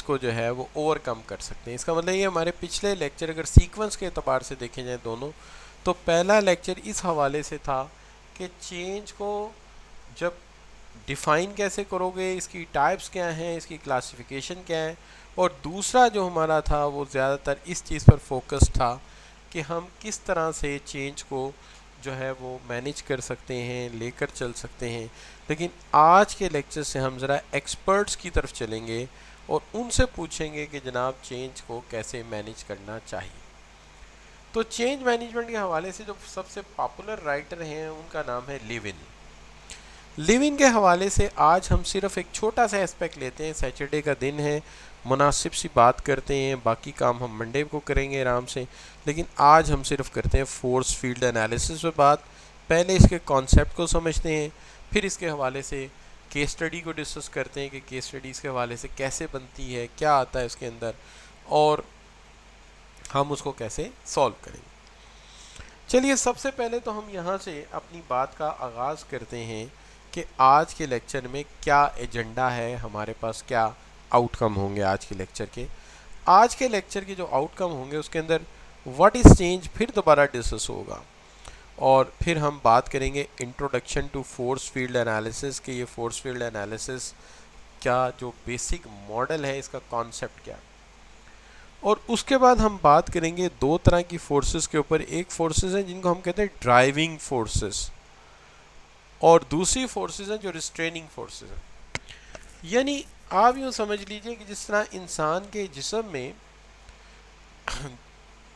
को जो है वो ओवरकम कर सकते हैं। इसका मतलब ये हमारे पिछले लेक्चर अगर सीक्वेंस के एतबार से देखे जाए दोनों, तो पहला लेक्चर इस हवाले से था कि चेंज को जब डिफ़ाइन कैसे करोगे, इसकी टाइप्स क्या हैं, इसकी क्लासिफिकेशन क्या है, और दूसरा जो हमारा था वो ज़्यादातर इस चीज़ पर फोकस था कि हम किस तरह से चेंज को जो है वो मैनेज कर सकते हैं, लेकर चल सकते हैं। लेकिन आज के लेक्चर से हम ज़रा एक्सपर्ट्स की तरफ चलेंगे और उनसे पूछेंगे कि जनाब चेंज को कैसे मैनेज करना चाहिए। तो चेंज मैनेजमेंट के हवाले से जो सबसे पॉपुलर राइटर हैं उनका नाम है लेविन। लिविंग के हवाले से आज हम सिर्फ एक छोटा सा एस्पेक्ट लेते हैं। सैटरडे का दिन है, मुनासिब सी बात करते हैं, बाकी काम हम मंडे को करेंगे आराम से, लेकिन आज हम सिर्फ करते हैं फोर्स फील्ड एनालिसिस पे बात। पहले इसके कॉन्सेप्ट को समझते हैं, फिर इसके हवाले से केस स्टडी को डिस्कस करते हैं कि केस स्टडीज़ के हवाले से कैसे बनती है, क्या आता है उसके अंदर, और हम उसको कैसे सॉल्व करेंगे। चलिए सबसे पहले तो हम यहाँ से अपनी बात का आगाज़ करते हैं कि आज के लेक्चर में क्या एजेंडा है, हमारे पास क्या आउटकम होंगे आज के लेक्चर के। आज के लेक्चर के जो आउटकम होंगे उसके अंदर व्हाट इज़ चेंज फिर दोबारा डिस्कस होगा, और फिर हम बात करेंगे introduction to force field analysis कि ये फोर्स फील्ड एनालिसिस क्या जो बेसिक मॉडल है इसका कॉन्सेप्ट क्या, और उसके बाद हम बात करेंगे दो तरह की फोर्सेस के ऊपर। एक फोर्सेस हैं जिनको हम कहते हैं ड्राइविंग फोर्सेस, और दूसरी फोर्सेस हैं जो रिस्ट्रेनिंग फोर्सेस हैं। यानी आप यूँ समझ लीजिए कि जिस तरह इंसान के जिस्म में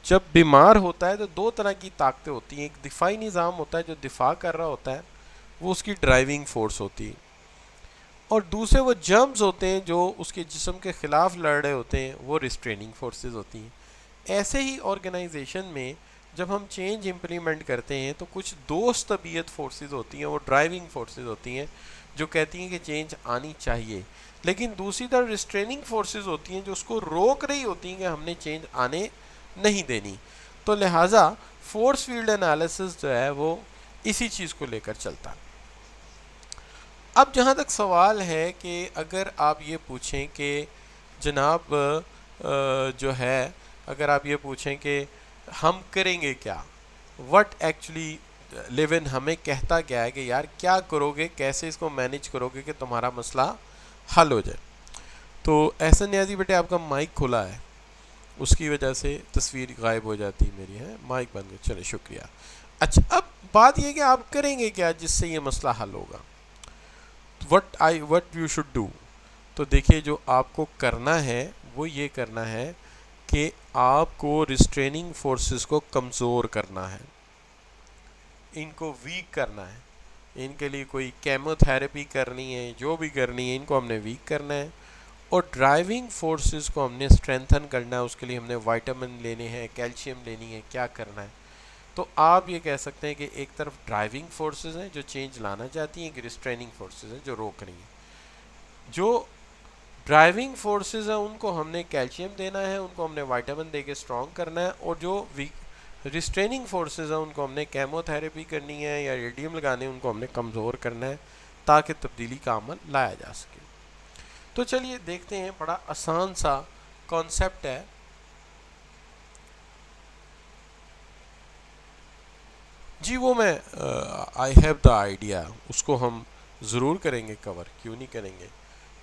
जब बीमार होता है तो दो तरह की ताकतें होती हैं। एक दिफाई निज़ाम होता है जो दिफा कर रहा होता है, वो उसकी ड्राइविंग फोर्स होती है, और दूसरे वो जर्म्स होते हैं जो उसके जिस्म के ख़िलाफ़ लड़ रहे होते हैं, वो रिस्ट्रेनिंग फोर्सेस होती हैं। ऐसे ही ऑर्गेनाइजेशन में जब हम चेंज इम्प्लीमेंट करते हैं तो कुछ दोस्त तबीयत फोर्सेस होती हैं, वो ड्राइविंग फोर्सेस होती हैं जो कहती हैं कि चेंज आनी चाहिए, लेकिन दूसरी तरफ रिस्ट्रेनिंग फोर्सेस होती हैं जो उसको रोक रही होती हैं कि हमने चेंज आने नहीं देनी। तो लिहाजा फोर्स फील्ड एनालिसिस जो है वो इसी चीज़ को लेकर चलता है। अब जहाँ तक सवाल है कि अगर आप ये पूछें कि जनाब जो है, अगर आप ये पूछें कि हम करेंगे क्या, व्हाट एक्चुअली लिविन हमें कहता क्या है कि यार क्या करोगे, कैसे इसको मैनेज करोगे कि तुम्हारा मसला हल हो जाए। तो एहसन न्याजी बेटे आपका माइक खुला है, उसकी वजह से तस्वीर गायब हो जाती है मेरी, है माइक बंद कर, चले शुक्रिया। अच्छा, अब बात यह कि आप करेंगे क्या जिससे ये मसला हल होगा, व्हाट यू शुड डू। तो देखिए जो आपको करना है वो ये करना है कि आपको रिस्ट्रेनिंग फोर्सेस को कमज़ोर करना है, इनको वीक करना है। इनके लिए कोई केमोथेरेपी करनी है, जो भी करनी है, इनको हमने वीक करना है, और ड्राइविंग फोर्सेस को हमने स्ट्रेंथन करना है। उसके लिए हमने विटामिन लेने हैं, कैल्शियम लेनी है, क्या करना है। तो आप ये कह सकते हैं कि एक तरफ ड्राइविंग फोर्सेस हैं जो चेंज लाना चाहती हैं, एक रिस्ट्रेनिंग फोर्सेस हैं जो रोक रही हैं। जो ड्राइविंग फोर्सेस हैं उनको हमने कैल्शियम देना है, उनको हमने विटामिन दे के स्ट्रॉन्ग करना है, और जो रिस्ट्रेनिंग फोर्सेस हैं उनको हमने केमोथेरेपी करनी है या रेडियम लगाने, उनको हमने कमज़ोर करना है ताकि तब्दीली का अमल लाया जा सके। तो चलिए देखते हैं, बड़ा आसान सा कॉन्सेप्ट है। जी वो मैं आई हैव द आइडिया, उसको हम ज़रूर करेंगे कवर, क्यों नहीं करेंगे।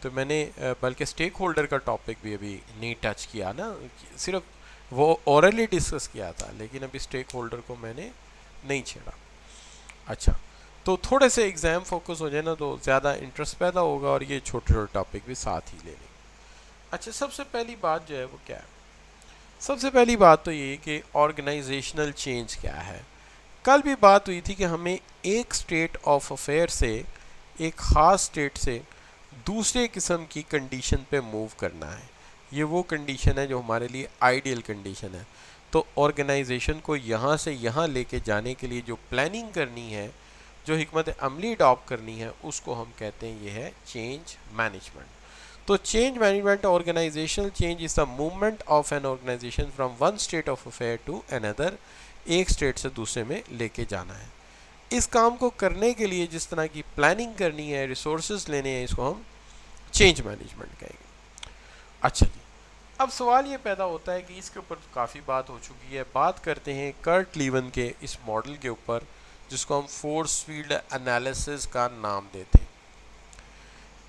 तो मैंने बल्कि स्टेक होल्डर का टॉपिक भी अभी नहीं टच किया ना, सिर्फ वो ओरली डिस्कस किया था, लेकिन अभी स्टेक होल्डर को मैंने नहीं छेड़ा। अच्छा, तो थोड़े से एग्ज़ाम फोकस हो जाए ना तो ज़्यादा इंटरेस्ट पैदा होगा, और ये छोटे छोटे टॉपिक भी साथ ही ले लेंगे। अच्छा, सबसे पहली बात जो है वो क्या है। सबसे पहली बात तो ये कि ऑर्गेनाइजेशनल चेंज क्या है। कल भी बात हुई थी कि हमें एक स्टेट ऑफ अफेयर से, एक ख़ास स्टेट से दूसरे किस्म की कंडीशन पे मूव करना है। ये वो कंडीशन है जो हमारे लिए आइडियल कंडीशन है। तो ऑर्गेनाइजेशन को यहाँ से यहाँ लेके जाने के लिए जो प्लानिंग करनी है, जो हिकमत अमली अडॉप्ट करनी है, उसको हम कहते हैं ये है चेंज मैनेजमेंट। तो change management, organisational change is the movement of an organisation from one state of affair to another, एक स्टेट से दूसरे में लेके जाना है। इस काम को करने के लिए जिस तरह की प्लानिंग करनी है, रिसोर्सेज लेने हैं, इसको हम चेंज मैनेजमेंट कहेंगे। अच्छा जी, अब सवाल ये पैदा होता है कि इसके ऊपर तो काफ़ी बात हो चुकी है, बात करते हैं कर्ट लीवन के इस मॉडल के ऊपर जिसको हम फोर्स फील्ड एनालिसिस का नाम देते हैं।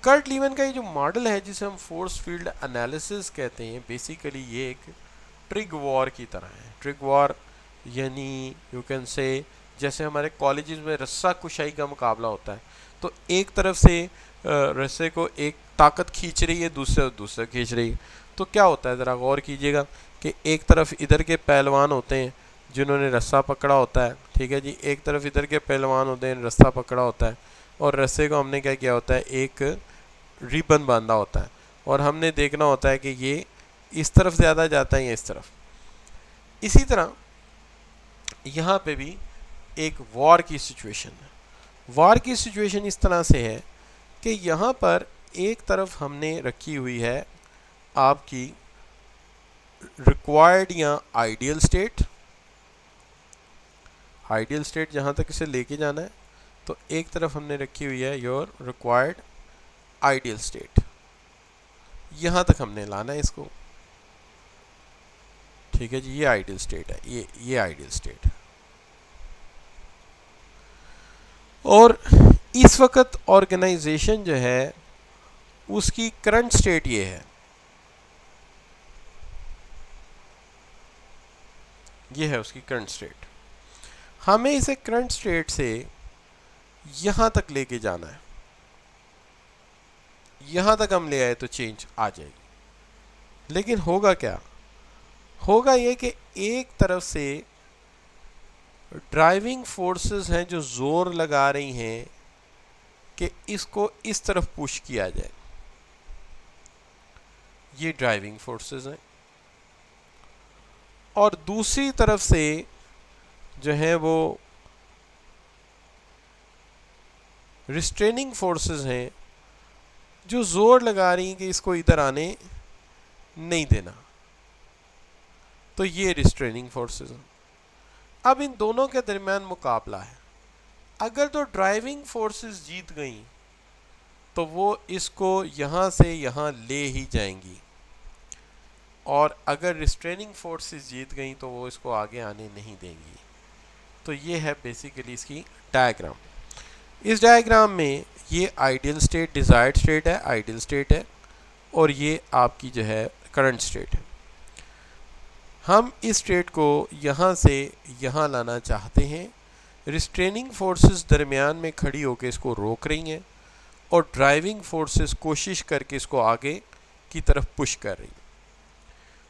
कर्ट लीवन का ये जो मॉडल है जिसे हम फोर्स फील्ड एनालिसिस कहते हैं, बेसिकली ये एक ट्रिग वॉर की तरह है। ट्रिग वॉर यानी यू कैन से जैसे हमारे कॉलेजेस में रस्सा कुशाई का मुकाबला होता है, तो एक तरफ से रस्से को एक ताकत खींच रही है, दूसरा खींच रही है, तो क्या होता है ज़रा गौर कीजिएगा कि एक तरफ इधर के पहलवान होते हैं जिन्होंने रस्सा पकड़ा होता है, ठीक है जी, एक तरफ इधर के पहलवान होते हैं रस्सा पकड़ा होता है, और रस्से को हमने क्या किया होता है, एक रिबन बांधा होता है, और हमने देखना होता है कि ये इस तरफ ज़्यादा जाता है या इस तरफ। इसी तरह यहाँ पे भी एक वॉर की सिचुएशन है। वॉर की सिचुएशन इस तरह से है कि यहाँ पर एक तरफ हमने रखी हुई है आपकी रिक्वायर्ड या आइडियल स्टेट, आइडियल स्टेट जहाँ तक इसे लेके जाना है, तो एक तरफ हमने रखी हुई है योर रिक्वायर्ड आइडियल स्टेट, यहाँ तक हमने लाना है इसको, ठीक है जी, ये आइडियल स्टेट है, ये आइडियल स्टेट है। और इस वक्त ऑर्गेनाइजेशन जो है उसकी करंट स्टेट ये है, ये है उसकी करंट स्टेट। हमें इसे करंट स्टेट से यहां तक लेके जाना है, यहां तक हम ले आए तो चेंज आ जाएगी। लेकिन होगा क्या, होगा ये कि एक तरफ से ड्राइविंग फोर्सेस हैं जो जोर लगा रही हैं कि इसको इस तरफ पुश किया जाए, ये ड्राइविंग फोर्सेस हैं, और दूसरी तरफ से जो है वो रिस्ट्रेनिंग फोर्सेस हैं जो जोर लगा रही हैं कि इसको इधर आने नहीं देना, तो ये रिस्ट्रेनिंग फोर्सेस हैं। अब इन दोनों के दरमियान मुकाबला है। अगर तो ड्राइविंग फोर्सेस जीत गई तो वो इसको यहाँ से यहाँ ले ही जाएंगी, और अगर रिस्ट्रेनिंग फोर्सेस जीत गई तो वो इसको आगे आने नहीं देंगी। तो ये है बेसिकली इसकी डायग्राम। इस डायग्राम में ये आइडियल स्टेट, डिज़ायर्ड स्टेट है, आइडियल स्टेट है, और ये आपकी जो है करंट स्टेट है। हम इस स्टेट को यहाँ से यहाँ लाना चाहते हैं। रिस्ट्रेनिंग फोर्सेस दरमियान में खड़ी होकर इसको रोक रही हैं, और ड्राइविंग फोर्सेस कोशिश करके इसको आगे की तरफ पुश कर रही हैं।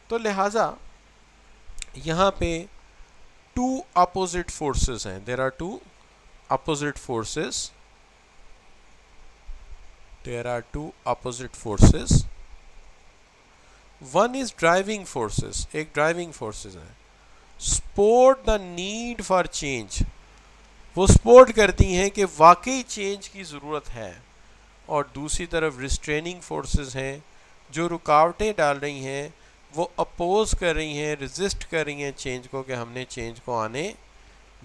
तो लिहाजा यहाँ पे टू अपोजिट फोर्सेस हैं, there are two opposite forces, there are two opposite forces. One is driving forces, एक ड्राइविंग फोर्सेस है, support the need for change, वो सपोर्ट करती हैं कि वाकई चेंज की ज़रूरत है, और दूसरी तरफ रिस्ट्रेनिंग फोर्सेस हैं जो रुकावटें डाल रही हैं, वो अपोज कर रही हैं, रेजिस्ट कर रही हैं चेंज को, कि हमने चेंज को आने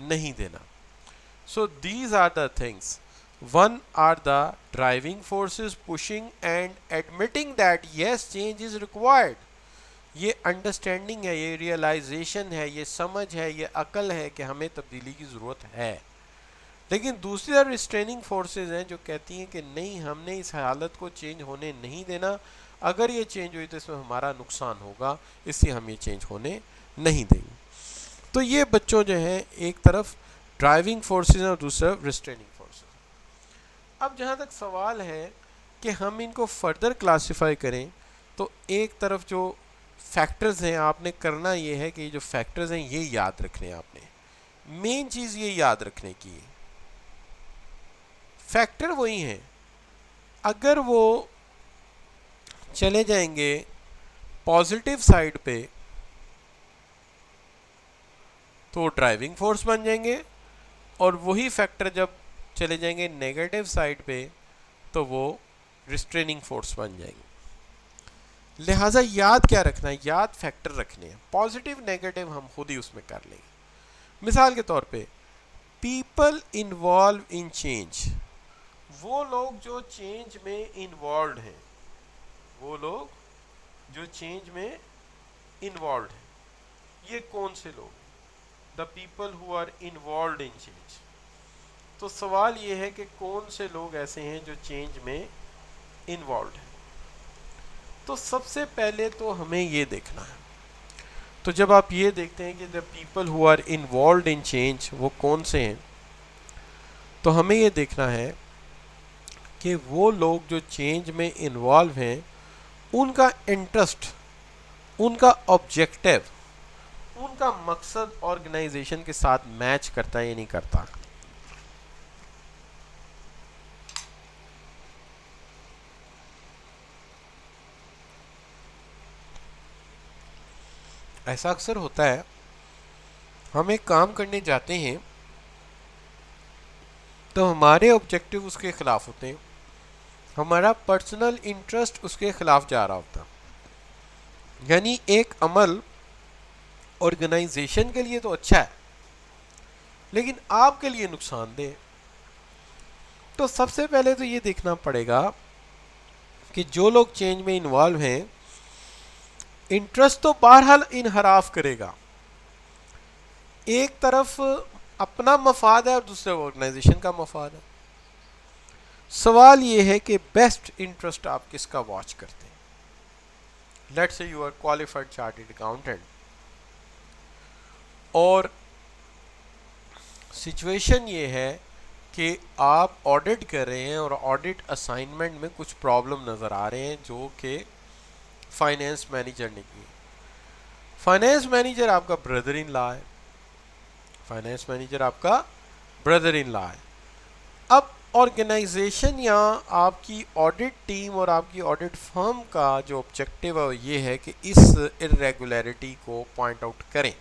नहीं देना। So these are the things, one are the driving forces pushing and admitting that yes change is required, ये अंडरस्टैंडिंग है, ये रियलाइजेशन है, ये समझ है, ये अकल है कि हमें तब्दीली की ज़रूरत है। लेकिन दूसरी तरफ रिस्ट्रेनिंग फोर्सेस हैं जो कहती हैं कि नहीं, हमने इस हालत को चेंज होने नहीं देना, अगर ये चेंज हुई तो इसमें हमारा नुकसान होगा, इसलिए हम ये चेंज होने नहीं देंगे। तो ये बच्चों जो हैं एक तरफ ड्राइविंग फोर्सेस और दूसरी तरफ रिस्ट्रेनिंग फोर्सेस। अब जहाँ तक सवाल है कि हम इनको फर्दर क्लासिफाई करें, तो एक तरफ जो फैक्टर्स हैं, आपने करना ये है कि जो फैक्टर्स हैं ये याद रखने हैं आपने, मेन चीज़ ये याद रखने की है, फैक्टर वही हैं। अगर वो चले जाएंगे पॉजिटिव साइड पे तो ड्राइविंग फोर्स बन जाएंगे, और वही फैक्टर जब चले जाएंगे नेगेटिव साइड पे तो वो रिस्ट्रेनिंग फोर्स बन जाएंगे। लिहाजा याद क्या रखना है, याद फैक्टर रखने हैं, पॉजिटिव नेगेटिव हम खुद ही उसमें कर लेंगे। मिसाल के तौर पे पीपल इन्वॉल्व इन चेंज, वो लोग जो चेंज में इन्वॉल्व हैं, वो लोग जो चेंज में इन्वॉल्व है। ये कौन से लोग हैं? The people who are involve in change. तो सवाल ये है कि कौन से लोग ऐसे हैं जो चेंज में इन्वॉल्व हैं। तो सबसे पहले तो हमें ये देखना है। तो जब आप ये देखते हैं कि the people who are involve in change वो कौन से हैं, तो हमें ये देखना है कि वो लोग जो चेंज में इन्वॉल्व हैं उनका इंटरेस्ट, उनका ऑब्जेक्टिव, उनका मकसद ऑर्गेनाइजेशन के साथ मैच करता है या नहीं करता। ऐसा अक्सर होता है, हम एक काम करने जाते हैं तो हमारे ऑब्जेक्टिव उसके खिलाफ होते हैं, हमारा पर्सनल इंटरेस्ट उसके खिलाफ जा रहा होता है। यानी एक अमल ऑर्गेनाइजेशन के लिए तो अच्छा है लेकिन आपके लिए नुकसानदेह है। तो सबसे पहले तो ये देखना पड़ेगा कि जो लोग चेंज में इन्वॉल्व हैं, इंटरेस्ट तो बहरहाल इनहराफ करेगा। एक तरफ अपना मफाद है और दूसरे ऑर्गेनाइजेशन का मफाद है। सवाल ये है कि बेस्ट इंटरेस्ट आप किसका वॉच करते हैं। Let's say you are qualified chartered accountant और सिचुएशन ये है कि आप ऑडिट कर रहे हैं और ऑडिट असाइनमेंट में कुछ प्रॉब्लम नज़र आ रहे हैं जो कि फाइनेंस मैनेजर ने की। फाइनेंस मैनेजर आपका ब्रदर इन लॉ है, फाइनेंस मैनेजर आपका ब्रदर इन लॉ है। अब ऑर्गेनाइजेशन या आपकी ऑडिट टीम और आपकी ऑडिट फर्म का जो ऑब्जेक्टिव है ये है कि इस इरेगुलरिटी को पॉइंट आउट करें,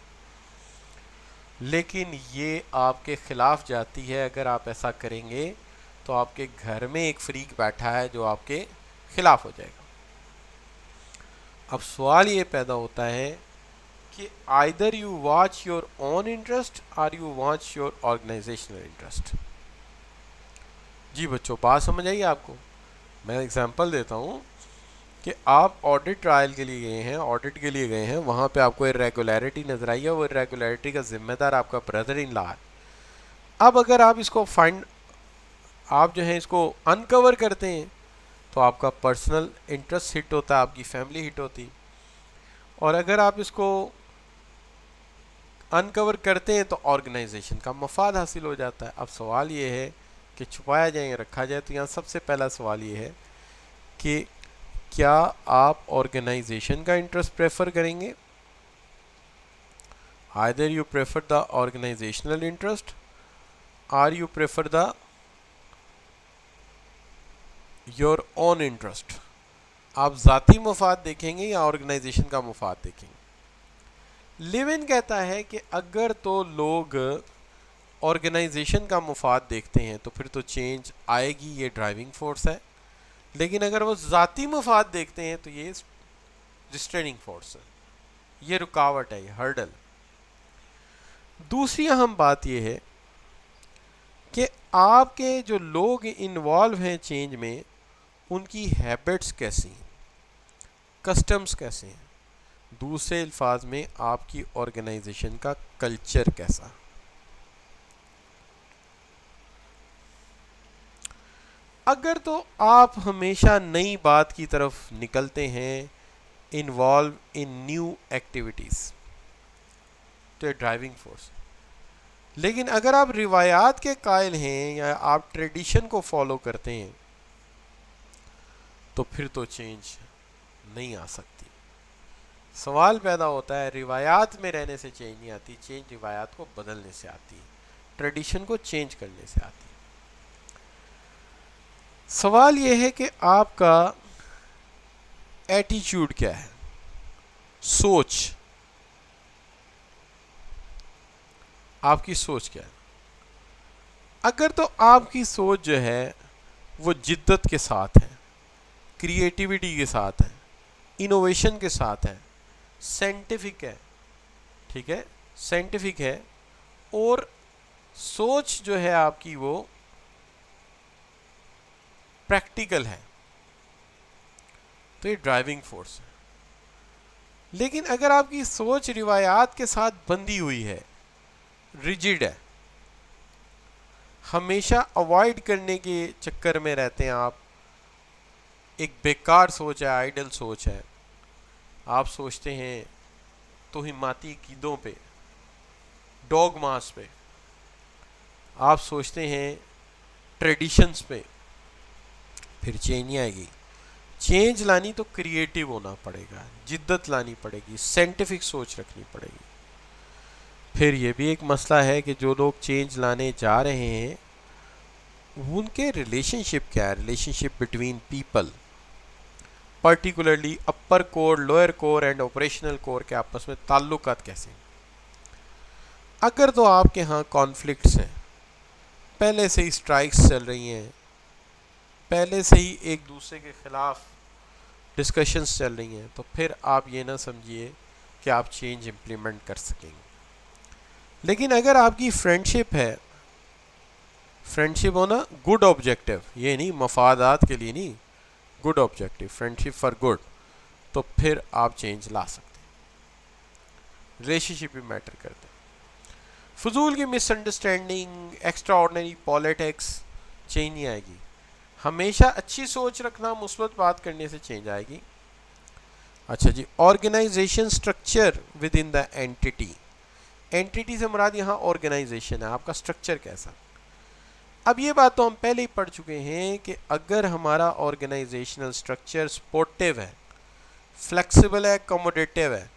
लेकिन ये आपके खिलाफ जाती है। अगर आप ऐसा करेंगे तो आपके घर में एक फ्रीक बैठा है जो आपके खिलाफ हो जाएगा। अब सवाल ये पैदा होता है कि either you watch your own interest और you watch your organizational interest. जी बच्चों, बात समझ आई आपको? मैं एग्जांपल देता हूँ कि आप ऑडिट ट्रायल के लिए गए हैं, ऑडिट के लिए गए हैं, वहाँ पे आपको इरेगुलरिटी नजर आई है, वो इरेगुलरिटी का जिम्मेदार आपका ब्रदर इन लॉ है। अब अगर आप इसको आप जो है इसको अनकवर करते हैं तो आपका पर्सनल इंटरेस्ट हिट होता है, आपकी फैमिली हिट होती। और अगर आप इसको अनकवर करते हैं तो ऑर्गेनाइजेशन का मफाद हासिल हो जाता है। अब सवाल ये है कि छुपाया जाए या रखा जाए। तो यहाँ सबसे पहला सवाल ये है कि क्या आप ऑर्गेनाइजेशन का इंटरेस्ट प्रेफर करेंगे? Either you prefer the organizational interest और you prefer the your own interest. आप ज़ाती मफाद देखेंगे या ऑर्गेनाइजेशन का मफाद देखेंगे? लिविन कहता है कि अगर तो लोग ऑर्गेनाइजेशन का मुफाद देखते हैं तो फिर तो चेंज आएगी, ये ड्राइविंग फोर्स है। लेकिन अगर वो ज़ाती मुफाद देखते हैं तो ये रिस्ट्रेनिंग फोर्स है, ये रुकावट है, ये हर्डल। दूसरी अहम बात ये है कि आपके जो लोग इन्वॉल्व हैं चेंज में, उनकी हैबिट्स कैसी हैं, कस्टम्स कैसे हैं, दूसरे अल्फाज में आपकी ऑर्गेनाइजेशन का कल्चर कैसा। अगर तो आप हमेशा नई बात की तरफ निकलते हैं, इन्वॉल्व इन न्यू एक्टिविटीज़, तो ये ड्राइविंग फोर्स। लेकिन अगर आप रिवायात के कायल हैं या आप ट्रेडिशन को फॉलो करते हैं तो फिर तो चेंज नहीं आ सकती। सवाल पैदा होता है, रिवायात में रहने से चेंज नहीं आती, चेंज रिवायात को बदलने से आती है, ट्रेडिशन को चेंज करने से आती है। सवाल यह है कि आपका एटीट्यूड क्या है, सोच, आपकी सोच क्या है। अगर तो आपकी सोच जो है वो जिद्दत के साथ है, क्रिएटिविटी के साथ है, इनोवेशन के साथ है, साइंटिफिक है, ठीक है, साइंटिफिक है, और सोच जो है आपकी वो प्रैक्टिकल है, तो ये ड्राइविंग फोर्स है। लेकिन अगर आपकी सोच रिवायात के साथ बंधी हुई है, रिजिड है, हमेशा अवॉइड करने के चक्कर में रहते हैं आप, एक बेकार सोच है, आइडल सोच है, आप सोचते हैं तोहिमाती कीदों पे, डॉगमास पे, आप सोचते हैं ट्रेडिशंस पे, फिर चेंज नहीं आएगी। चेंज लानी तो क्रिएटिव होना पड़ेगा, जिद्दत लानी पड़ेगी, साइंटिफिक सोच रखनी पड़ेगी। फिर ये भी एक मसला है कि जो लोग चेंज लाने जा रहे हैं उनके रिलेशनशिप क्या है, relationship between people, particularly upper core, lower core and operational core के आपस में ताल्लुकात कैसे। अगर तो आपके यहाँ कॉन्फ्लिक्ट्स हैं, पहले से ही स्ट्राइक्स चल रही हैं, पहले से ही एक दूसरे के खिलाफ डिस्कशंस चल रही हैं, तो फिर आप ये ना समझिए कि आप चेंज इम्प्लीमेंट कर सकेंगे। लेकिन अगर आपकी फ्रेंडशिप है, फ्रेंडशिप होना गुड ऑब्जेक्टिव, ये नहीं मफादात के लिए नहीं, good objective, friendship for good, तो फिर आप चेंज ला सकते हैं। रिलेशनशिप भी मैटर करते हैं। फजूल की misunderstanding, extra ordinary politics, change नहीं आएगी। हमेशा अच्छी सोच रखना, मुस्बत बात करने से चेंज आएगी। अच्छा जी, organization structure with in the entity, entity से मुराद यहाँ ऑर्गेनाइजेशन है, आपका स्ट्रक्चर कैसा। अब ये बात तो हम पहले ही पढ़ चुके हैं कि अगर हमारा ऑर्गेनाइजेशनल स्ट्रक्चर सपोर्टिव है, फ्लेक्सिबल है, कमोडेटिव है,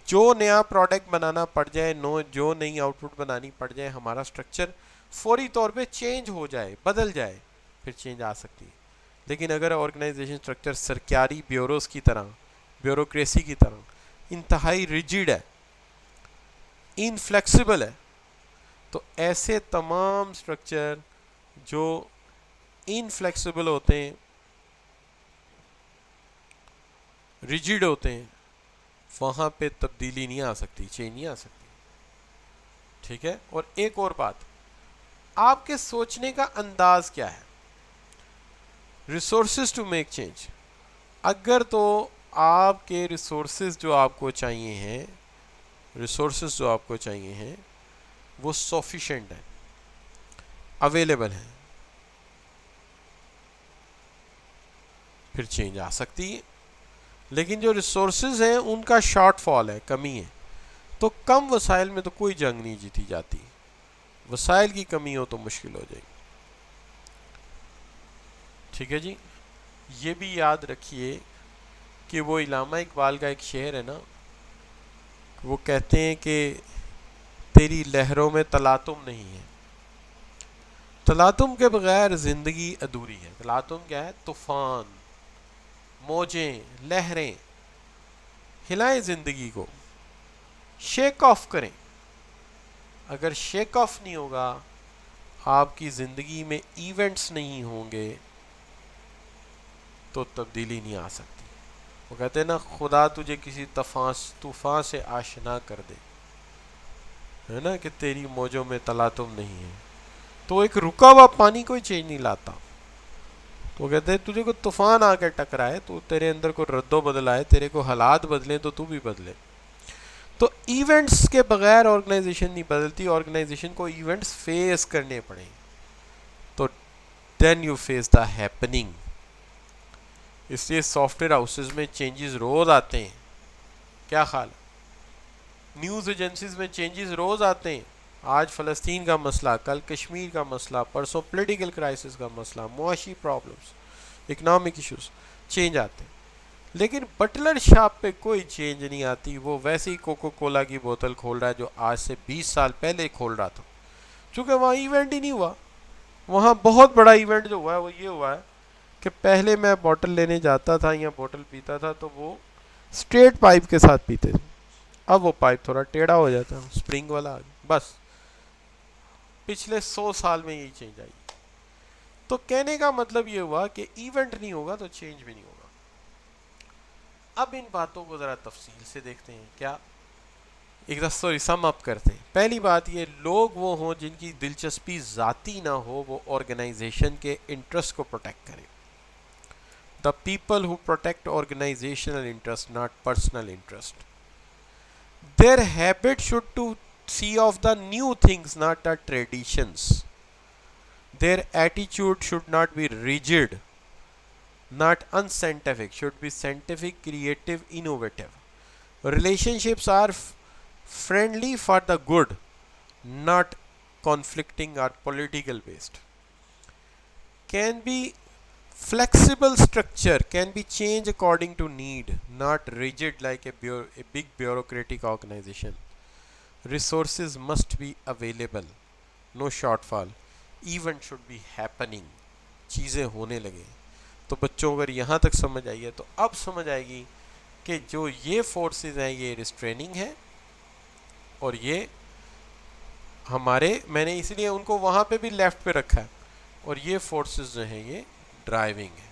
जो नया प्रोडक्ट बनाना पड़ जाए, जो नई आउटपुट बनानी पड़ जाए, हमारा स्ट्रक्चर फौरी तौर पे चेंज हो जाए, बदल जाए, फिर चेंज आ सकती है। लेकिन अगर ऑर्गेनाइजेशन स्ट्रक्चर सरकारी ब्यूरोस की तरह, ब्यूरोक्रेसी की तरह इंतहाई रिजिड है, इनफ्लेक्सिबल है, तो ऐसे तमाम स्ट्रक्चर जो इनफ्लेक्सिबल होते हैं, रिजिड होते हैं, वहाँ पे तब्दीली नहीं आ सकती, चेंज नहीं आ सकती। ठीक है। और एक और बात, आपके सोचने का अंदाज क्या है, रिसोर्सेज टू मेक चेंज। अगर तो आपके रिसोर्सेज जो आपको चाहिए हैं, रिसोर्सेज जो आपको चाहिए हैं वो सफिशिएंट है, अवेलेबल है, फिर चेंज आ सकती है। लेकिन जो रिसोर्सेज हैं उनका शॉर्टफॉल है, कमी है, तो कम वसाइल में तो कोई जंग नहीं जीती जाती, वसाइल की कमी हो तो मुश्किल हो जाएगी। ठीक है जी। ये भी याद रखिए कि वो इलामा इकबाल का एक शेर है ना, वो कहते हैं कि तेरी लहरों में तलातुम नहीं है, तलातुम के बगैर जिंदगी अधूरी है। तलातुम क्या है, तूफान, मौजें, लहरें, हिलाएं जिंदगी को, शेक ऑफ करें। अगर शेक ऑफ नहीं होगा, आपकी जिंदगी में इवेंट्स नहीं होंगे, तो तब्दीली नहीं आ सकती। वो कहते हैं ना, खुदा तुझे किसी तूफान से आशना कर दे, है ना, कि तेरी मौजों में तलातुम नहीं है, तो एक रुका हुआ पानी कोई चेंज नहीं लाता। तो कहते हैं तुझे को तूफान आकर टकराए, तो तेरे अंदर को रद्दो बदल आए, तेरे को हालात बदले, तो तू भी बदले। तो इवेंट्स के बगैर ऑर्गेनाइजेशन नहीं बदलती, ऑर्गेनाइजेशन को इवेंट्स फेस करने पड़े, तो then you face the happening. इसलिए सॉफ्टवेयर हाउसेज में चेंजेस रोज आते हैं, क्या ख्याल, न्यूज़ एजेंसीज में चेंजेस रोज आते हैं। आज फ़लस्तीन का मसला, कल कश्मीर का मसला, परसों पॉलिटिकल क्राइसिस का मसला, मुआशी प्रॉब्लम्स, इकोनॉमिक इश्यूज, चेंज आते हैं। लेकिन बटलर शॉप पे कोई चेंज नहीं आती, वो वैसे ही कोको कोला की बोतल खोल रहा है जो आज से 20 साल पहले खोल रहा था, क्योंकि वहाँ इवेंट ही नहीं हुआ। वहाँ बहुत बड़ा इवेंट जो हुआ है वो ये हुआ है कि पहले मैं बोतल लेने जाता था या बोतल पीता था तो वो स्ट्रेट पाइप के साथ पीते थे, अब वो पाइप थोड़ा टेढ़ा हो जाता है, स्प्रिंग वाला, बस पिछले 100 साल में यही चेंज आई। तो कहने का मतलब ये हुआ कि इवेंट नहीं होगा तो चेंज भी नहीं होगा। अब इन बातों को ज़रा तफसील से देखते हैं, क्या एक सॉरी सम अप करते हैं। पहली बात ये, लोग वो हों जिनकी दिलचस्पी ज़ाती ना हो, वो ऑर्गेनाइजेशन के इंटरेस्ट को प्रोटेक्ट करें। The people who protect organizational interest, not personal interest. Their habit should to see of the new things, not the traditions. Their attitude should not be rigid, not unscientific, should be scientific, creative, innovative. Relationships are friendly for the good, not conflicting or political based. Can be flexible structure, can be changed according to need, not rigid like a big bureaucratic organization. Resources must be available, no shortfall. Event should be happening, चीज़ें होने लगे. तो बच्चों अगर यहाँ तक समझ आई है तो अब समझ आएगी कि जो ये फोर्सेस हैं ये रिस्ट्रेनिंग है और ये हमारे, मैंने इसलिए उनको वहाँ पे भी लेफ्ट पे रखा है, और ये फोर्सेस जो हैं ये ड्राइविंग है.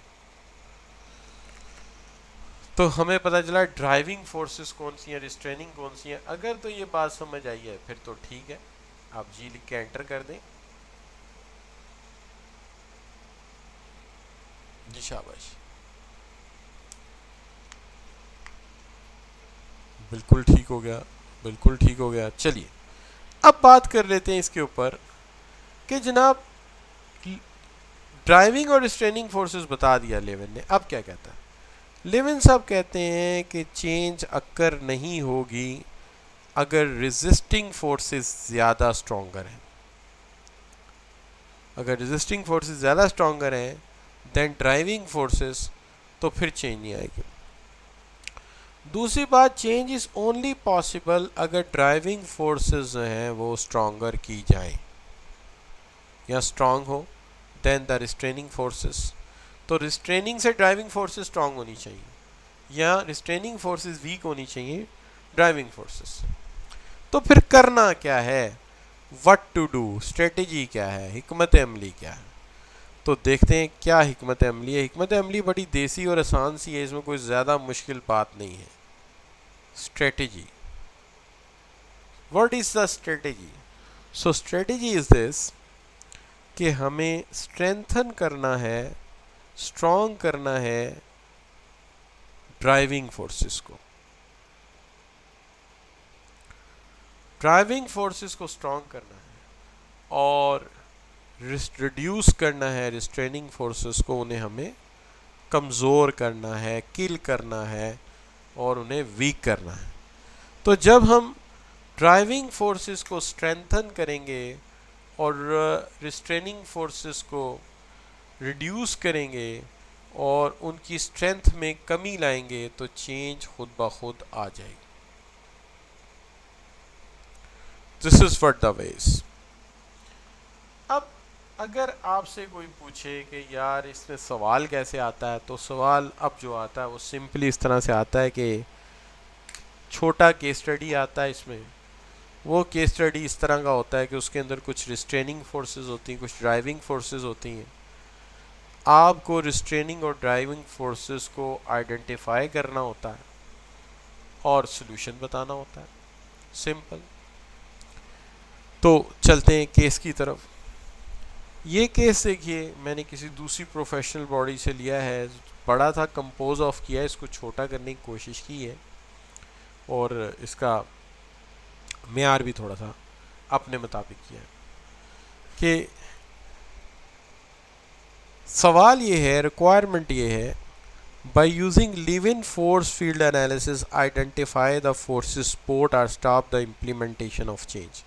तो हमें पता चला ड्राइविंग फोर्सेस कौन सी हैं, रिस्ट्रेनिंग कौन सी हैं. अगर तो ये बात समझ आई है फिर तो ठीक है, आप जी लिख के एंटर कर दें. जी शाबाश, बिल्कुल ठीक हो गया, बिल्कुल ठीक हो गया. चलिए अब बात कर लेते हैं इसके ऊपर कि जनाब ड्राइविंग और रिस्ट्रेनिंग फोर्सेस बता दिया लेविन ने. अब क्या कहता है लेविन साहब? कहते हैं कि चेंज अक्कर नहीं होगी अगर रेजिस्टिंग फोर्सेस ज़्यादा स्ट्रॉन्गर हैं. अगर रेजिस्टिंग फोर्सेस ज़्यादा स्ट्रॉन्गर हैं देन ड्राइविंग फोर्सेस, तो फिर चेंज नहीं आएगी. दूसरी बात, चेंज इज़ ओनली पॉसिबल अगर ड्राइविंग फोर्सेस जो हैं वो स्ट्रॉन्गर की जाएं या स्ट्रॉन्ग हो देन द रिस्ट्रेनिंग फोर्सेस. तो रिस्ट्रेनिंग से ड्राइविंग फोर्सेस स्ट्रॉन्ग होनी चाहिए या रिस्ट्रेनिंग फोर्सेस वीक होनी चाहिए ड्राइविंग फोर्सेस. तो फिर करना क्या है, व्हाट टू डू, स्ट्रेटजी क्या है, हिकमत अमली क्या है? तो देखते हैं क्या हिकमत अमली है. हिकमत अमली बड़ी देसी और आसान सी है, इसमें कोई ज़्यादा मुश्किल बात नहीं है. Strategy, what is the strategy? So strategy is this कि हमें स्ट्रेंथन करना है, स्ट्रॉन्ग करना है ड्राइविंग फोर्सेस को. ड्राइविंग फोर्सेस को स्ट्रॉन्ग करना है और रिड्यूस करना है रिस्ट्रेनिंग फोर्सेस को. उन्हें हमें कमज़ोर करना है, किल करना है और उन्हें वीक करना है. तो जब हम ड्राइविंग फोर्सेस को स्ट्रेंथन करेंगे और रिस्ट्रेनिंग फोर्सेस को रिड्यूस करेंगे और उनकी स्ट्रेंथ में कमी लाएंगे तो चेंज खुद ब खुद आ जाएगी. This is what the ways. अब अगर आपसे कोई पूछे कि यार इसमें सवाल कैसे आता है, तो सवाल अब जो आता है वो सिंपली इस तरह से आता है कि छोटा केस स्टडी आता है. इसमें वो केस स्टडी इस तरह का होता है कि उसके अंदर कुछ रिस्ट्रेनिंग फोर्सेस होती हैं, कुछ ड्राइविंग फोर्सेस होती हैं. आपको रिस्ट्रेनिंग और ड्राइविंग फोर्सेस को आइडेंटिफाई करना होता है और सॉल्यूशन बताना होता है. सिंपल. तो चलते हैं केस की तरफ. ये केस देखिए मैंने किसी दूसरी प्रोफेशनल बॉडी से लिया है, बड़ा था, कंपोज ऑफ किया है, इसको छोटा करने की कोशिश की है और इसका मेयार भी थोड़ा सा अपने मुताबिक किया है. कि सवाल ये है, रिक्वायरमेंट ये है, by using Lewin force field analysis identify the forces support और stop the implementation of change.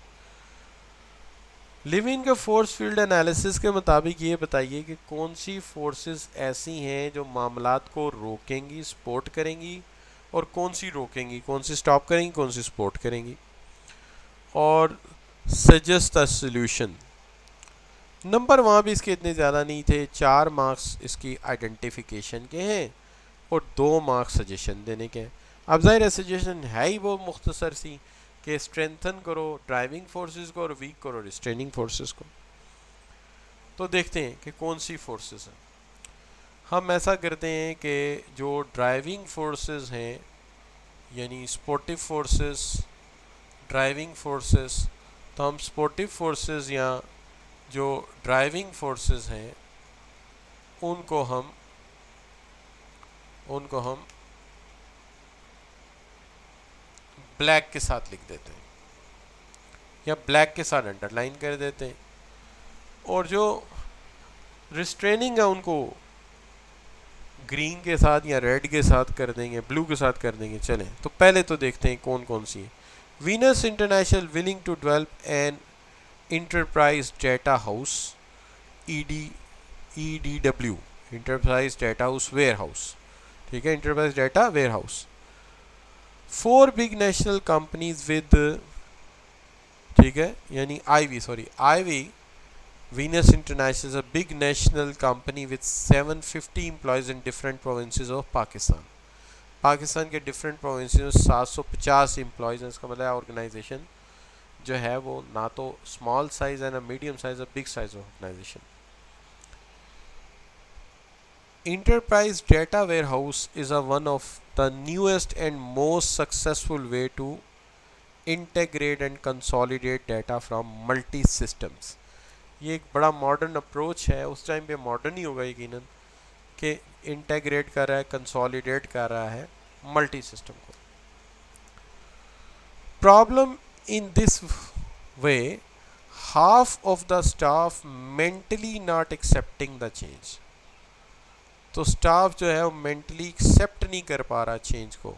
Lewin के फोर्स फील्ड एनालिसिस के मुताबिक ये बताइए कि कौन सी फोर्सेस ऐसी हैं जो मामलात को रोकेंगी, सपोर्ट करेंगी, और कौन सी रोकेंगी, कौन सी स्टॉप करेंगी, कौन सी सपोर्ट करेंगी, और सजेस्ट अ सॉल्यूशन. नंबर वहाँ भी इसके इतने ज़्यादा नहीं थे, 4 मार्क्स इसकी आइडेंटिफिकेशन के हैं और 2 मार्क्स सजेशन देने के हैं. अब ज़ाहिर है सजेशन है ही वो मुख्तसर सी कि स्ट्रेंथन करो ड्राइविंग फोर्सेस को और वीक करो रिस्ट्रेनिंग फोर्सेस को. तो देखते हैं कि कौन सी फोर्सेस हैं. हम ऐसा करते हैं कि जो ड्राइविंग फोर्सेस हैं यानी स्पोर्टिव फोर्सेस, ड्राइविंग फोर्सेस, तो हम स्पोर्टिव फोर्सेस या जो ड्राइविंग फोर्सेस हैं उनको हम उनको हम ब्लैक के साथ लिख देते हैं या ब्लैक के साथ अंडरलाइन कर देते हैं, और जो रिस्ट्रेनिंग है उनको ग्रीन के साथ या रेड के साथ कर देंगे, ब्लू के साथ कर देंगे। चलें तो पहले तो देखते हैं कौन कौन सी है। Venus international willing to develop an enterprise data house, EDW, enterprise data house warehouse, ठीक है, enterprise data warehouse. 4 big national companies with, ठीक है, यानी IV Venus International is a big national company with 750 employees in different provinces of Pakistan. Pakistan के different provinces में 750 employees हैं। इसका मतलब ऑर्गेनाइजेशन जो है वो ना तो स्मॉल साइज है ना मीडियम साइज है, big size organisation. Enterprise data warehouse is one of the newest and most successful way to integrate and consolidate data from multi systems. ये एक बड़ा मॉडर्न अप्रोच है, उस टाइम पे मॉडर्न ही होगा यकीनन, कि इंटेग्रेट कर रहा है, कंसोलिडेट कर रहा है मल्टी सिस्टम को। Problem in this way, half of the staff mentally not accepting the change. तो स्टाफ जो है वो मेंटली एक्सेप्ट नहीं कर पा रहा चेंज को,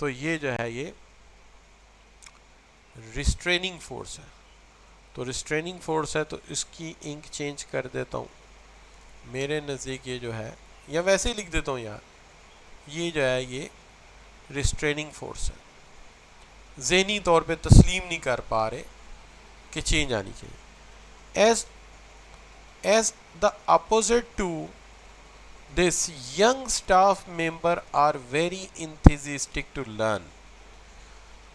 तो ये जो है ये रिस्ट्रेनिंग फोर्स है। तो रिस्ट्रेनिंग फोर्स है तो इसकी इंक चेंज कर देता हूँ। मेरे नज़दीक ये जो है, या वैसे ही लिख देता हूँ यार, ये जो है ये रिस्ट्रेनिंग फोर्स है। ज़हनी तौर पे तस्लीम नहीं कर पा रहे कि चेंज आनी चाहिए। As the opposite to this, young staff member are very enthusiastic to learn.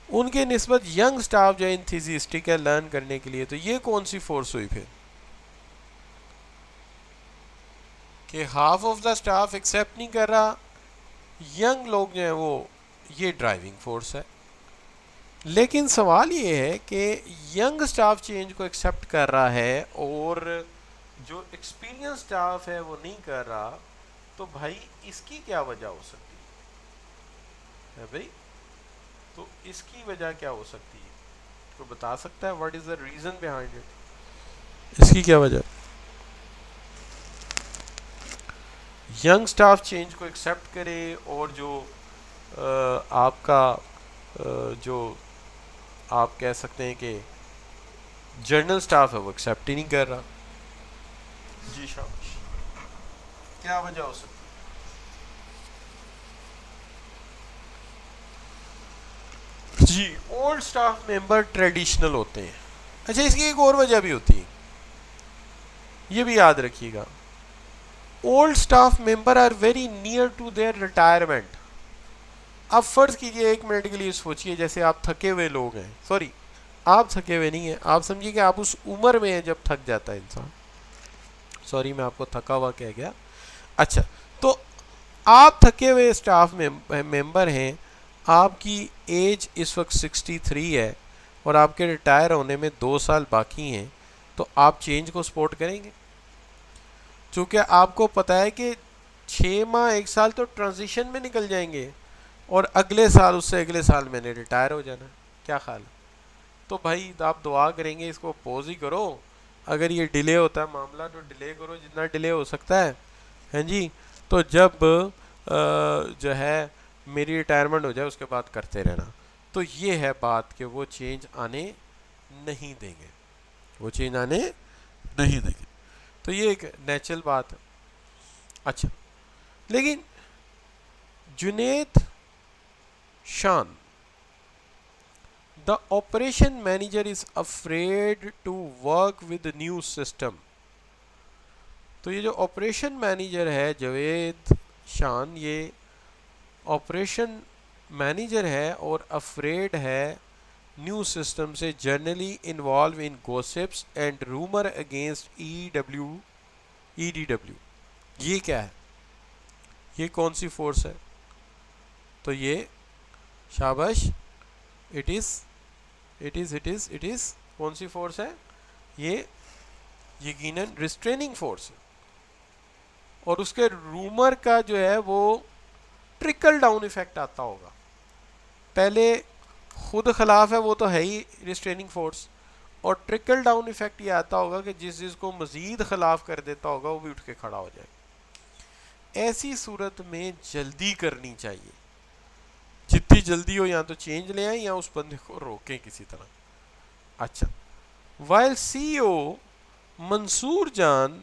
उनके निस्बत यंग स्टाफ जो इंथुसियास्टिक है लर्न करने के लिए। तो ये कौन सी फोर्स हुई फिर कि half of the staff accept नहीं कर रहा, यंग लोग जो हैं वो, ये ड्राइविंग फोर्स है। लेकिन सवाल ये है कि यंग स्टाफ चेंज को एक्सेप्ट कर रहा है और जो एक्सपीरियंस स्टाफ है वो नहीं कर रहा, तो भाई इसकी क्या वजह हो सकती है भाई? तो इसकी वजह क्या हो सकती है, तो बता सकता है? What is the reason behind it? इसकी क्या वजह? यंग स्टाफ चेंज को एक्सेप्ट करे और जो आपका जो आप कह सकते हैं कि जर्नल स्टाफ है वो एक्सेप्ट ही नहीं कर रहा। जी शाबाश, क्या वजह हो सकती है? जी, ओल्ड स्टाफ मेंबर ट्रेडिशनल होते हैं। अच्छा, इसकी एक और वजह भी होती है, ये भी याद रखिएगा। Old staff member are very near to their retirement. अब फर्ज कीजिए, 1 मिनट के लिए सोचिए, जैसे आप थके हुए लोग हैं, सॉरी आप थके हुए नहीं हैं, आप समझिए कि आप उस उम्र में हैं जब थक जाता है इंसान। सॉरी मैं आपको थका हुआ कह गया। अच्छा, तो आप थके हुए स्टाफ मेंबर हैं, आपकी एज इस वक्त 63 है और आपके रिटायर होने में 2 साल बाकी हैं, तो आप चेंज को सपोर्ट करेंगे? चूँकि आपको पता है कि 6 माह 1 साल तो ट्रांजिशन में निकल जाएंगे और अगले साल, उससे अगले साल मैंने रिटायर हो जाना, क्या ख्याल है? तो भाई आप दुआ करेंगे इसको पोज ही करो। अगर ये डिले होता है मामला तो डिले करो जितना डिले हो सकता है, हैं जी। तो जब जो है मेरी रिटायरमेंट हो जाए उसके बाद करते रहना। तो ये है बात कि वो चेंज आने नहीं देंगे, वो चेंज आने नहीं देंगे। तो ये एक नेचुरल बात है। अच्छा, लेकिन Junaid Shan, the operation manager is afraid to work with new system. तो ये जो ऑपरेशन मैनेजर है जुनेद शान, ये ऑपरेशन मैनेजर है और अफ्रेड है न्यू सिस्टम से, generally involve in gossips and rumour against EDW। ये क्या है, ये कौन सी फोर्स है? तो ये शाबाश, इट इज कौन सी फोर्स है? ये यकीनन रिस्ट्रेनिंग फोर्स है। और उसके रूमर का जो है वो ट्रिकल डाउन इफेक्ट आता होगा। पहले खुद खिलाफ है वो तो है ही रिस्ट्रेनिंग फोर्स, और ट्रिकल डाउन इफेक्ट ये आता होगा कि जिस जिसको मजीद खिलाफ कर देता होगा वो भी उठ के खड़ा हो जाए। ऐसी सूरत में जल्दी करनी चाहिए, जितनी जल्दी हो या तो चेंज ले आए या उस बंदे को रोकें किसी तरह। अच्छा, वाइल सीईओ मंसूर जान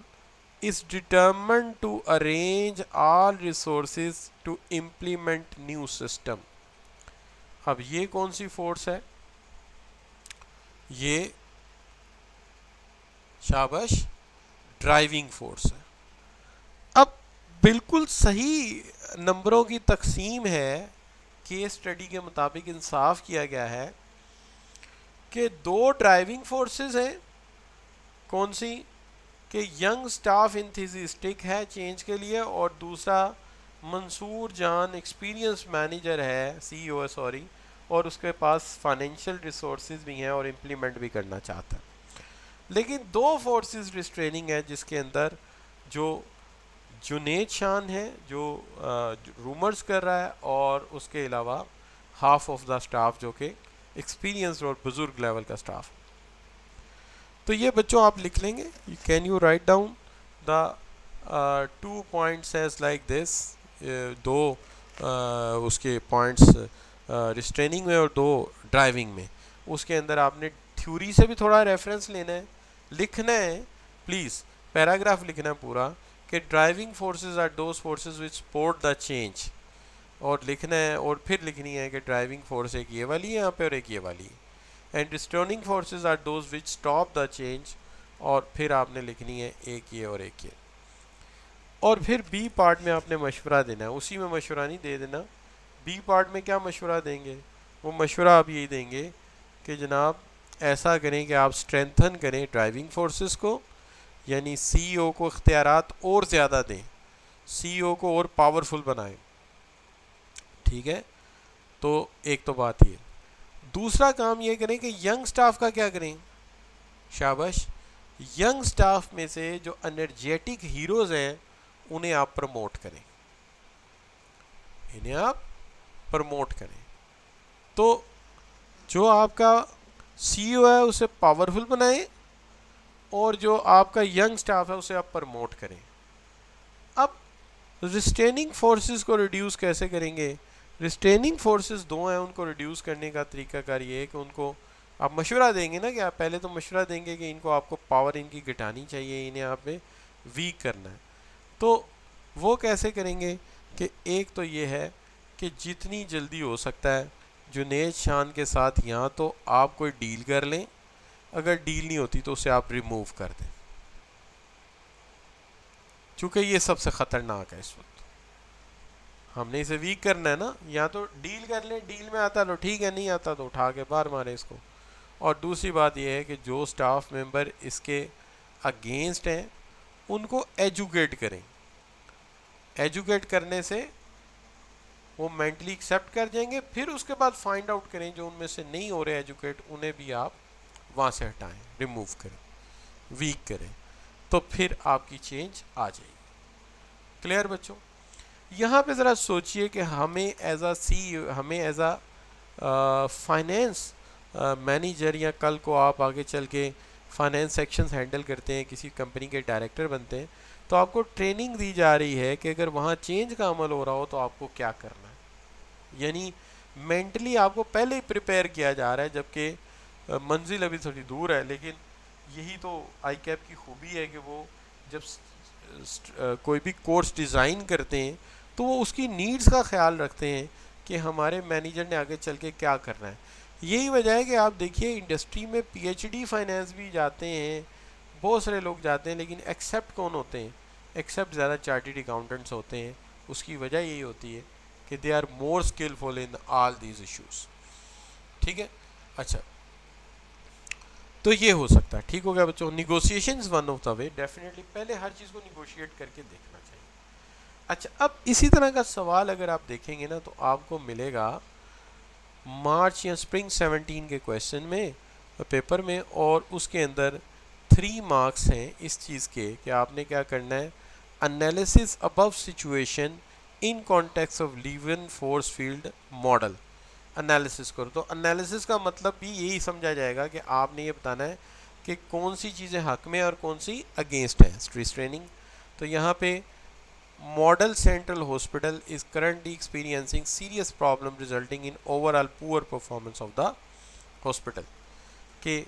is determined to arrange all resources to implement new system। अब ये कौन सी फोर्स है? ये शाबाश ड्राइविंग फोर्स है। अब बिल्कुल सही नंबरों की तकसीम है, केस स्टडी के मुताबिक इंसाफ किया गया है कि दो ड्राइविंग फोर्सेस हैं। कौन सी? कि यंग स्टाफ इंथुसियास्टिक है चेंज के लिए, और दूसरा मंसूर जान एक्सपीरियंस मैनेजर है, सीईओ है सॉरी, और उसके पास फाइनेंशियल रिसोर्सेज भी हैं और इम्प्लीमेंट भी करना चाहता है। लेकिन दो फोर्सेस रिस्ट्रेनिंग है जिसके अंदर जो जुनेद शान है जो रूमर्स कर रहा है, और उसके अलावा हाफ ऑफ द स्टाफ जो कि एक्सपीरियंस्ड और बुजुर्ग लेवल का स्टाफ। तो ये बच्चों आप लिख लेंगे, can you write down the 2 points as like this. दो उसके पॉइंट्स रिस्ट्रेनिंग में और दो ड्राइविंग में। उसके अंदर आपने थ्योरी से भी थोड़ा रेफरेंस लेना है, लिखना है, प्लीज़ पैराग्राफ लिखना है पूरा कि driving forces are those forces which support the change, और लिखना है, और फिर लिखनी है कि ड्राइविंग फोर्स एक ये वाली है यहाँ पे और एक ये वाली है, and restraining forces are those which stop the change, और फिर आपने लिखनी है एक ये और एक ये। और फिर बी पार्ट में आपने मशवरा देना है, उसी में मशवरा नहीं दे देना। बी पार्ट में क्या मशवरा देंगे? वो मशवरा आप यही देंगे कि जनाब ऐसा करें कि आप स्ट्रेंथन करें ड्राइविंग फोर्सेस को, यानी सीईओ को इख्तियारात और ज़्यादा दें, सीईओ को और पावरफुल बनाएं। ठीक है, तो एक तो बात ये। दूसरा काम ये करें कि यंग स्टाफ का क्या करें? शाबाश, यंग स्टाफ में से जो एनर्जेटिक हीरोज़ हैं उन्हें आप प्रमोट करें, इन्हें आप प्रमोट करें। तो जो आपका सीईओ है उसे पावरफुल बनाएं, और जो आपका यंग स्टाफ है उसे आप प्रमोट करें। अब रिस्ट्रेनिंग फोर्सेस को रिड्यूस कैसे करेंगे? रिस्ट्रेनिंग फोर्सेस दो हैं, उनको रिड्यूस करने का तरीकाकार ये है कि उनको आप मशवरा देंगे ना, कि आप पहले तो मशवरा देंगे कि इनको आपको पावर इनकी घटानी चाहिए, इन्हें आप वीक करना है। तो वो कैसे करेंगे कि एक तो ये है कि जितनी जल्दी हो सकता है जुनेद शान के साथ यहाँ तो आप कोई डील कर लें, अगर डील नहीं होती तो उसे आप रिमूव कर दें, चूँकि ये सबसे ख़तरनाक है इस वक्त। हमने इसे वीक करना है ना, या तो डील कर लें, डील में आता तो ठीक है, नहीं आता तो उठा के बाहर मारे इसको। और दूसरी बात यह है कि जो स्टाफ मेंबर इसके अगेंस्ट हैं उनको एजुकेट करें। एजुकेट करने से वो मेंटली एक्सेप्ट कर जाएंगे, फिर उसके बाद फाइंड आउट करें जो उनमें से नहीं हो रहे एजुकेट, उन्हें भी आप वहाँ से हटाएं, रिमूव करें, वीक करें, तो फिर आपकी चेंज आ जाएगी। क्लियर बच्चों? यहाँ पे ज़रा सोचिए कि हमें एज अ फाइनेंस मैनेजर, या कल को आप आगे चल के फाइनेंस सेक्शंस हैंडल करते हैं, किसी कंपनी के डायरेक्टर बनते हैं, तो आपको ट्रेनिंग दी जा रही है कि अगर वहाँ चेंज का अमल हो रहा हो तो आपको क्या करना है। यानी मेंटली आपको पहले ही प्रिपेयर किया जा रहा है, जबकि मंजिल अभी थोड़ी दूर है। लेकिन यही तो आई कैप की खूबी है कि वो जब कोई भी कोर्स डिज़ाइन करते हैं तो वो उसकी नीड्स का ख्याल रखते हैं कि हमारे मैनेजर ने आगे चल के क्या करना है। यही वजह है कि आप देखिए इंडस्ट्री में पीएचडी फाइनेंस भी जाते हैं, बहुत सारे लोग जाते हैं, लेकिन एक्सेप्ट कौन होते हैं? एक्सेप्ट ज़्यादा चार्टर्ड अकाउंटेंट्स होते हैं। उसकी वजह यही होती है कि they are more skilful in all these issues. ठीक है, अच्छा, तो ये हो सकता है। ठीक हो गया बच्चों? Negotiation is one of the way, definitely पहले हर चीज़ को निगोशिएट करके देखना चाहिए। अच्छा, अब इसी तरह का सवाल अगर आप देखेंगे ना तो आपको मिलेगा मार्च या स्प्रिंग 17 के क्वेश्चन में पेपर में, और उसके अंदर 3 मार्क्स हैं इस चीज़ के कि आपने क्या करना है, analysis above situation in context of Levin force field model। Analysis करो, तो एनालिसिस का मतलब भी यही समझा जाएगा कि आपने ये बताना है कि कौन सी चीज़ें हक में और कौन सी अगेंस्ट है स्ट्रेस ट्रेनिंग। तो यहाँ पे model central hospital is currently experiencing serious problem resulting in overall poor performance of the hospital. के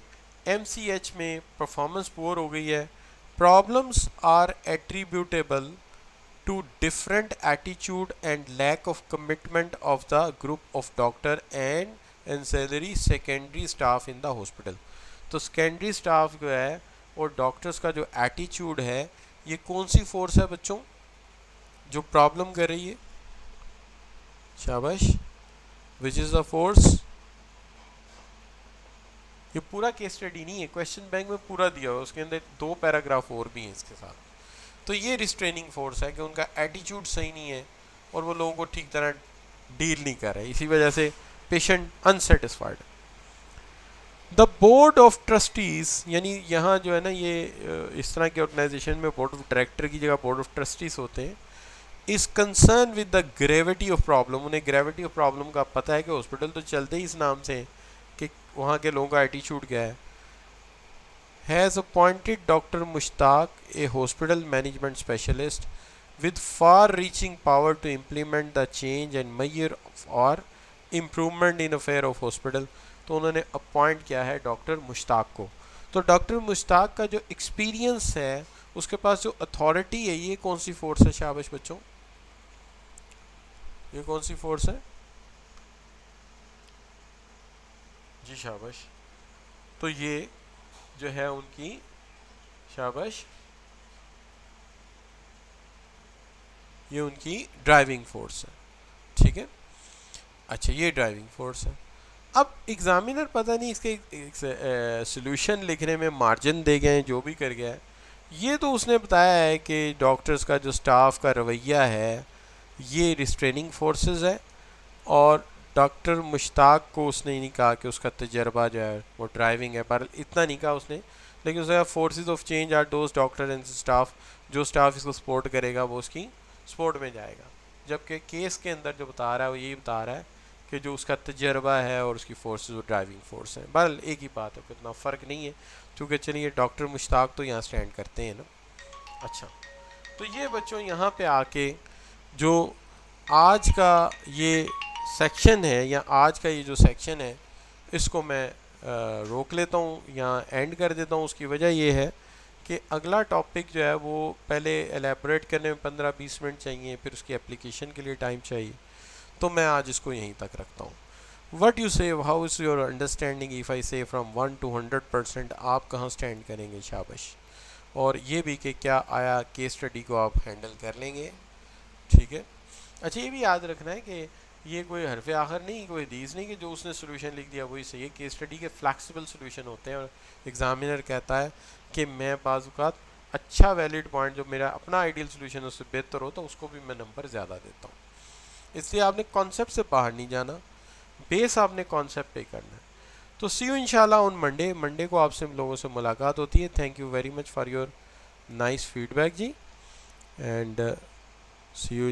MCH में परफॉर्मेंस पुअर हो गई है। Problems are attributable to different attitude and lack of commitment of the group of doctor and ancillary secondary staff in the hospital। तो secondary staff जो है और doctors का जो एटीट्यूड है, ये कौन सी फोर्स है बच्चों जो प्रॉब्लम कर रही है? शाबाश, विच इज द फोर्स? ये पूरा केस स्टडी नहीं है, क्वेश्चन बैंक में पूरा दिया हुआ, उसके अंदर 2 पैराग्राफ और भी हैं इसके साथ। तो ये रिस्ट्रेनिंग फोर्स है कि उनका एटीट्यूड सही नहीं है और वो लोगों को ठीक तरह डील नहीं कर रहे, इसी वजह से patient unsatisfied. The board of trustees, यानी यहाँ जो है ना, ये इस तरह के ऑर्गेनाइजेशन में बोर्ड ऑफ डायरेक्टर की जगह बोर्ड ऑफ ट्रस्टीज होते हैं। इस concern with the gravity of problem, उन्हें ग्रेविटी ऑफ प्रॉब्लम का पता है कि हॉस्पिटल तो चलते ही इस नाम से कि वहाँ के लोगों का एटीट्यूड क्या है। has appointed Dr. Mushtaq, a hospital management specialist with far-reaching power to implement the change and measure or improvement in affair of hospital। तो उन्होंने अपॉइंट किया है डॉक्टर मुश्ताक को। तो डॉक्टर मुश्ताक का जो एक्सपीरियंस है, उसके पास जो अथॉरिटी है, ये कौन सी फोर्स है? शाबाश बच्चों, ये कौन सी फोर्स है जी? शाबाश। तो ये जो है उनकी, शाबाश, ये उनकी ड्राइविंग फोर्स है, ठीक है। अच्छा, ये ड्राइविंग फोर्स है। अब एग्जामिनर पता नहीं इसके सॉल्यूशन लिखने में मार्जिन दे गए हैं, जो भी कर गया है, ये तो उसने बताया है कि डॉक्टर्स का जो स्टाफ का रवैया है ये रिस्ट्रेनिंग फोर्सेस है, और डॉक्टर मुश्ताक को उसने नहीं कहा कि उसका तजर्बा जो है वो ड्राइविंग है, पर इतना नहीं कहा उसने, लेकिन उसने कहा forces of change are those doctor and staff, जो स्टाफ इसको सपोर्ट करेगा वो उसकी सपोर्ट में जाएगा। जबकि केस के अंदर जो बता रहा है वो यही बता रहा है कि जो उसका तजर्बा है और उसकी फोर्सेस वो ड्राइविंग फोर्स है। बहरहाल एक ही बात है, इतना फ़र्क नहीं है, क्योंकि चलिए डॉक्टर मुश्ताक तो यहाँ स्टैंड करते हैं ना। अच्छा, तो ये बच्चों यहाँ पे आके जो आज का ये सेक्शन है, या आज का ये जो सेक्शन है, इसको मैं रोक लेता हूँ, यहाँ एंड कर देता हूँ। उसकी वजह ये है कि अगला टॉपिक जो है वो पहले एलेबोरेट करने में 15-20 मिनट चाहिए, फिर उसकी एप्लीकेशन के लिए टाइम चाहिए, तो मैं आज इसको यहीं तक रखता हूँ। व्हाट यू से, how is your understanding if I से फ्रॉम 1 to 100%, आप कहाँ स्टैंड करेंगे? शाबाश। और ये भी कि क्या आया केस स्टडी को आप हैंडल कर लेंगे, ठीक है। अच्छा, ये भी याद रखना है कि ये कोई हरफ आखिर नहीं, कोई हदीस नहीं कि जो उसने सोल्यूशन लिख दिया वही सही है। केस स्टडी के फ्लैक्सिबल सोल्यूशन होते हैं, और एग्जामिनर कहता है कि मैं बाज़-औक़ात अच्छा वैलिड पॉइंट जो मेरा अपना आइडियल सोल्यूशन उससे बेहतर हो तो उसको भी मैं नंबर ज़्यादा देता हूँ। इसलिए आपने कॉन्सेप्ट से बाहर नहीं जाना, बेस आपने कॉन्सेप्ट पे करना है। तो सी यू इंशाल्लाह ऑन मंडे को आपसे लोगों से मुलाकात होती है। Thank you very much for your nice feedback जी, एंड सी यू।